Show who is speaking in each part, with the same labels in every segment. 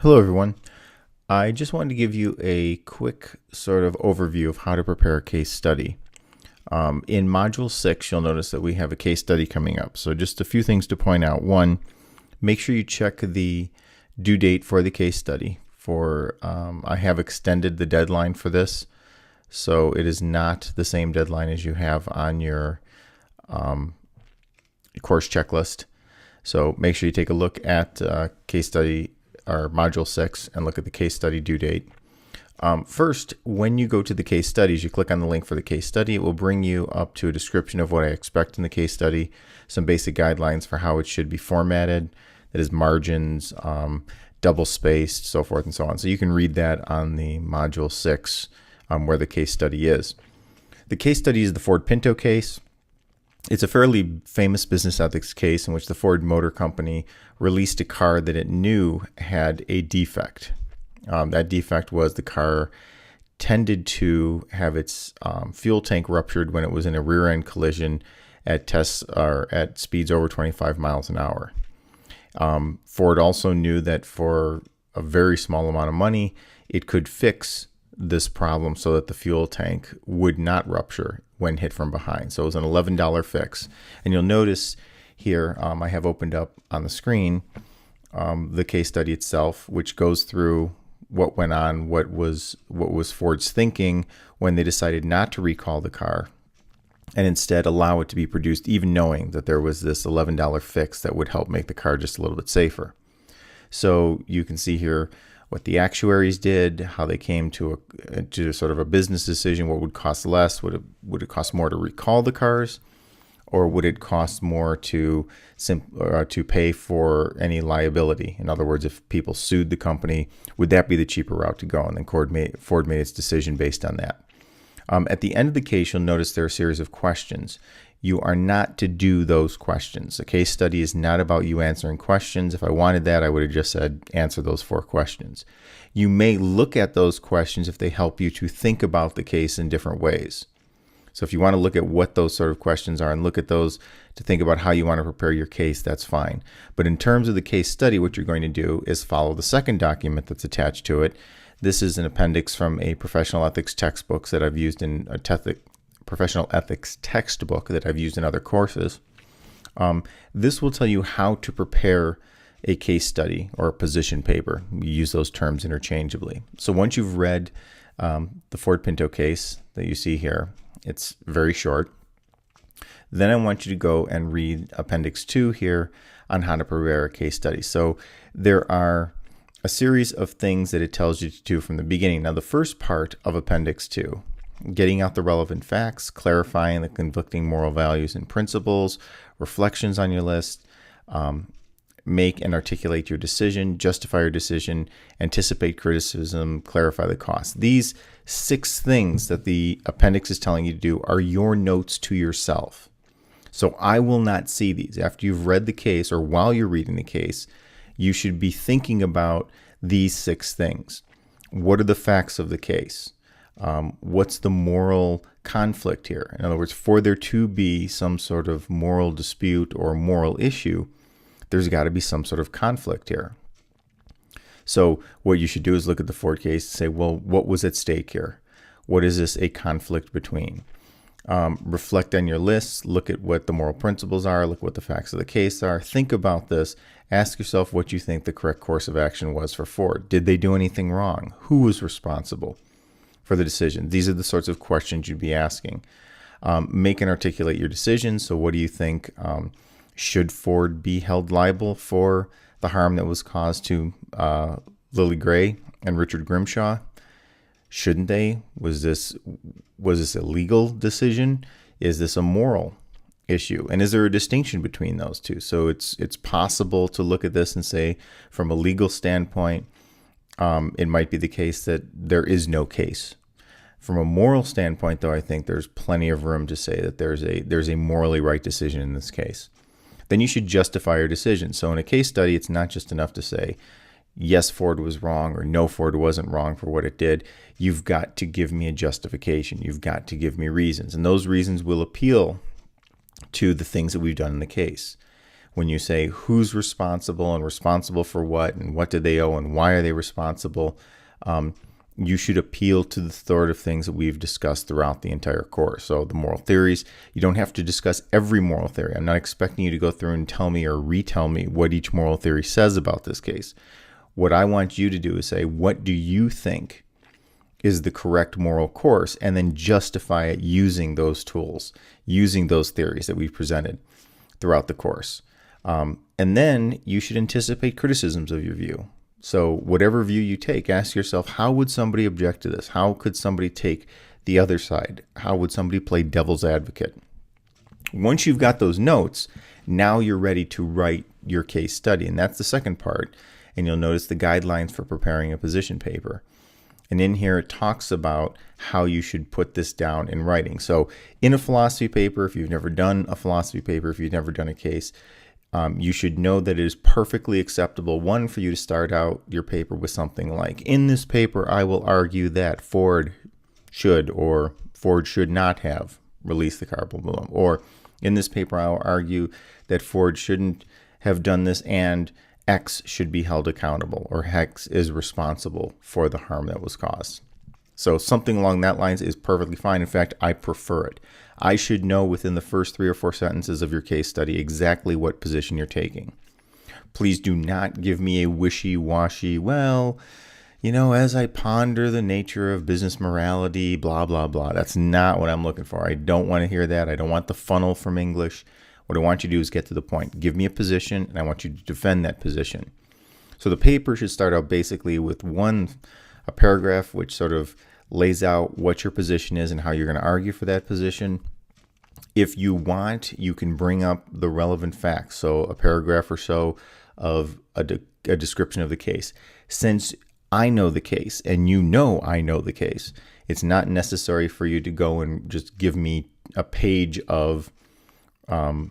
Speaker 1: Hello, everyone. I just wanted to give you a quick sort of overview of how to prepare a case study. In Module 6, you'll notice that we have a case study coming up. So just a few things to point out. One, make sure you check the due date for the case study. I have extended the deadline for this, so it is not the same deadline as you have on your course checklist. So make sure you take a look at case study or Module 6 and look at the case study due date. First, when you go to the case studies, you click on the link for the case study. It will bring you up to a description of what I expect in the case study, some basic guidelines for how it should be formatted, that is margins, double spaced, so forth and so on. So you can read that on the Module 6 where the case study is. The case study is the Ford Pinto case. It's a fairly famous business ethics case in which the Ford Motor Company released a car that it knew had a defect. That defect was the car tended to have its fuel tank ruptured when it was in a rear-end collision at speeds over 25 miles an hour. Ford also knew that for a very small amount of money, it could fix this problem so that the fuel tank would not rupture when hit from behind. So it was an $11 fix. And you'll notice here, I have opened up on the screen the case study itself, which goes through what went on, what was Ford's thinking when they decided not to recall the car and instead allow it to be produced, even knowing that there was this $11 fix that would help make the car just a little bit safer. So you can see here what the actuaries did, how they came to sort of a business decision. What would cost less? Would it cost more to recall the cars, or would it cost more to pay for any liability? In other words, if people sued the company, would that be the cheaper route to go? And then Ford made its decision based on that. At the end of the case, you'll notice there are a series of questions. You are not to do those questions. A case study is not about you answering questions. If I wanted that, I would have just said, answer those 4 questions. You may look at those questions if they help you to think about the case in different ways. So if you want to look at what those sort of questions are and look at those to think about how you want to prepare your case, that's fine. But in terms of the case study, what you're going to do is follow the second document that's attached to it. This is an appendix from a professional ethics textbook that I've used in professional ethics textbook that I've used in other courses. This will tell you how to prepare a case study or a position paper. We use those terms interchangeably. So once you've read the Ford Pinto case that you see here, it's very short. Then I want you to go and read Appendix 2 here on how to prepare a case study. So there are a series of things that it tells you to do from the beginning. Now, the first part of Appendix 2, getting out the relevant facts, clarifying the conflicting moral values and principles, reflections on your list, make and articulate your decision, justify your decision, anticipate criticism, clarify the cost. These 6 things that the appendix is telling you to do are your notes to yourself. So I will not see these. After you've read the case or while you're reading the case, you should be thinking about these 6 things. What are the facts of the case? What's the moral conflict here? In other words, for there to be some sort of moral dispute or moral issue, there's got to be some sort of conflict here. So what you should do is look at the Ford case and say, well, what was at stake here? What is this a conflict between? Reflect on your list, look at what the moral principles are, look what the facts of the case are, think about this, ask yourself what you think the correct course of action was for Ford. Did they do anything wrong? Who was responsible for the decision? These are the sorts of questions you'd be asking. Make and articulate your decision. So what do you think? Should Ford be held liable for the harm that was caused to Lily Gray and Richard Grimshaw? Shouldn't they? Was this a legal decision? Is this a moral issue? And is there a distinction between those two? So it's possible to look at this and say, from a legal standpoint, it might be the case that there is no case. From a moral standpoint, though, I think there's plenty of room to say that there's a morally right decision in this case. Then you should justify your decision. So in a case study, it's not just enough to say, yes, Ford was wrong, or no, Ford wasn't wrong for what it did. You've got to give me a justification. You've got to give me reasons. And those reasons will appeal to the things that we've done in the case. when you say who's responsible and responsible for what and what did they owe and why are they responsible, you should appeal to the authoritative things that we've discussed throughout the entire course. So the moral theories, you don't have to discuss every moral theory. I'm not expecting you to go through and tell me or retell me what each moral theory says about this case. What I want you to do is say, what do you think is the correct moral course, and then justify it using those tools, using those theories that we've presented throughout the course. And then you should anticipate criticisms of your view. So whatever view you take, ask yourself, how would somebody object to this? How could somebody take the other side? How would somebody play devil's advocate? Once you've got those notes, now you're ready to write your case study. And that's the second part. And you'll notice the guidelines for preparing a position paper. And in here, it talks about how you should put this down in writing. So in a philosophy paper, if you've never done a philosophy paper, if you've never done a case, you should know that it is perfectly acceptable, one, for you to start out your paper with something like, in this paper, I will argue that Ford should or Ford should not have released the carpal boom. Or in this paper, I will argue that Ford shouldn't have done this and X should be held accountable, or X is responsible for the harm that was caused. So something along that lines is perfectly fine. In fact, I prefer it. I should know within the first 3 or 4 sentences of your case study exactly what position you're taking. Please do not give me a wishy-washy, well, as I ponder the nature of business morality, blah, blah, blah. That's not what I'm looking for. I don't want to hear that. I don't want the funnel from English. What I want you to do is get to the point. Give me a position, and I want you to defend that position. So the paper should start out basically with a paragraph which sort of lays out what your position is and how you're going to argue for that position. If you want, you can bring up the relevant facts, so a paragraph or so of a description of the case. Since I know the case, and I know the case, it's not necessary for you to go and just give me a page of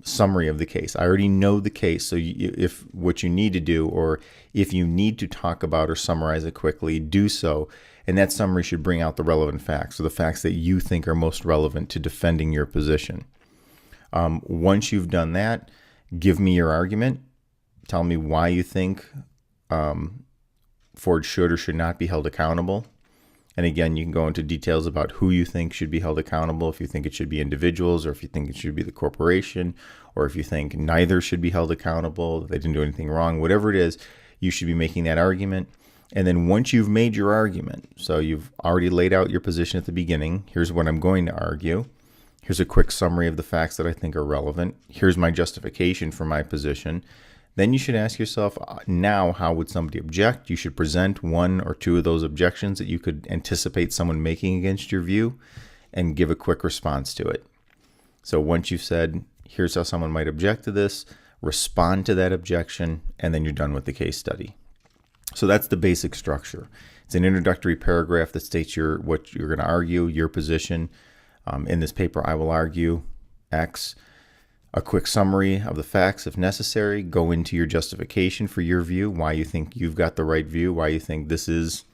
Speaker 1: summary of the case. I already know the case, so if what you need to do, or if you need to talk about or summarize it quickly, do so. And that summary should bring out the relevant facts, or the facts that you think are most relevant to defending your position. Once you've done that, give me your argument. Tell me why you think Ford should or should not be held accountable. And again, you can go into details about who you think should be held accountable, if you think it should be individuals, or if you think it should be the corporation, or if you think neither should be held accountable, they didn't do anything wrong. Whatever it is, you should be making that argument. And then once you've made your argument, so you've already laid out your position at the beginning, here's what I'm going to argue. Here's a quick summary of the facts that I think are relevant. Here's my justification for my position. Then you should ask yourself, now, how would somebody object? You should present 1 or 2 of those objections that you could anticipate someone making against your view, and give a quick response to it. So once you've said, here's how someone might object to this, respond to that objection, and then you're done with the case study. So that's the basic structure. It's an introductory paragraph that states what you're going to argue, your position. In this paper, I will argue X. A quick summary of the facts if necessary. Go into your justification for your view, why you think you've got the right view, why you think this is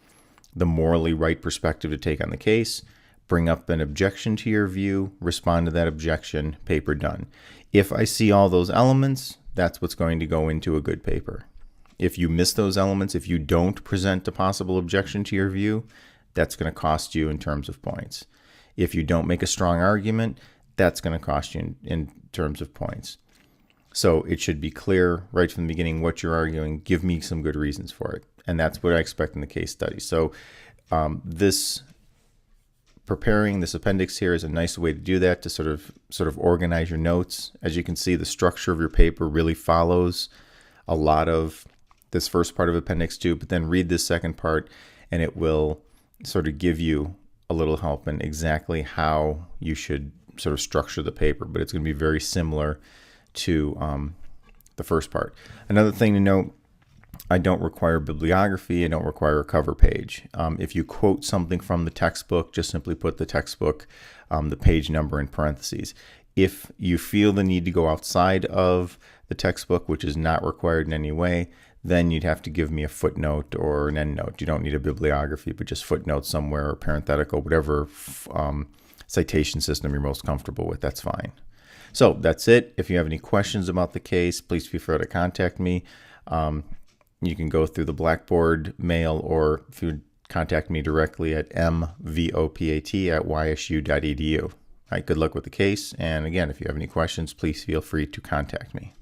Speaker 1: the morally right perspective to take on the case. Bring up an objection to your view, respond to that objection, paper done. If I see all those elements, that's what's going to go into a good paper. If you miss those elements, if you don't present a possible objection to your view, that's going to cost you in terms of points. If you don't make a strong argument, that's going to cost you in terms of points. So it should be clear right from the beginning what you're arguing. Give me some good reasons for it. And that's what I expect in the case study. So preparing this appendix here is a nice way to do that, to sort of organize your notes. As you can see, the structure of your paper really follows a lot of this first part of Appendix 2, but then read this second part, and it will sort of give you a little help in exactly how you should sort of structure the paper, but it's going to be very similar to the first part. Another thing to note, I don't require bibliography. I don't require a cover page. If you quote something from the textbook, just simply put the textbook, the page number in parentheses. If you feel the need to go outside of the textbook, which is not required in any way, then you'd have to give me a footnote or an endnote. You don't need a bibliography, but just footnote somewhere, or parenthetical, whatever citation system you're most comfortable with, that's fine. So that's it. If you have any questions about the case, please feel free to contact me. You can go through the Blackboard mail, or if you contact me directly at mvopat@ysu.edu. All right, good luck with the case. And again, if you have any questions, please feel free to contact me.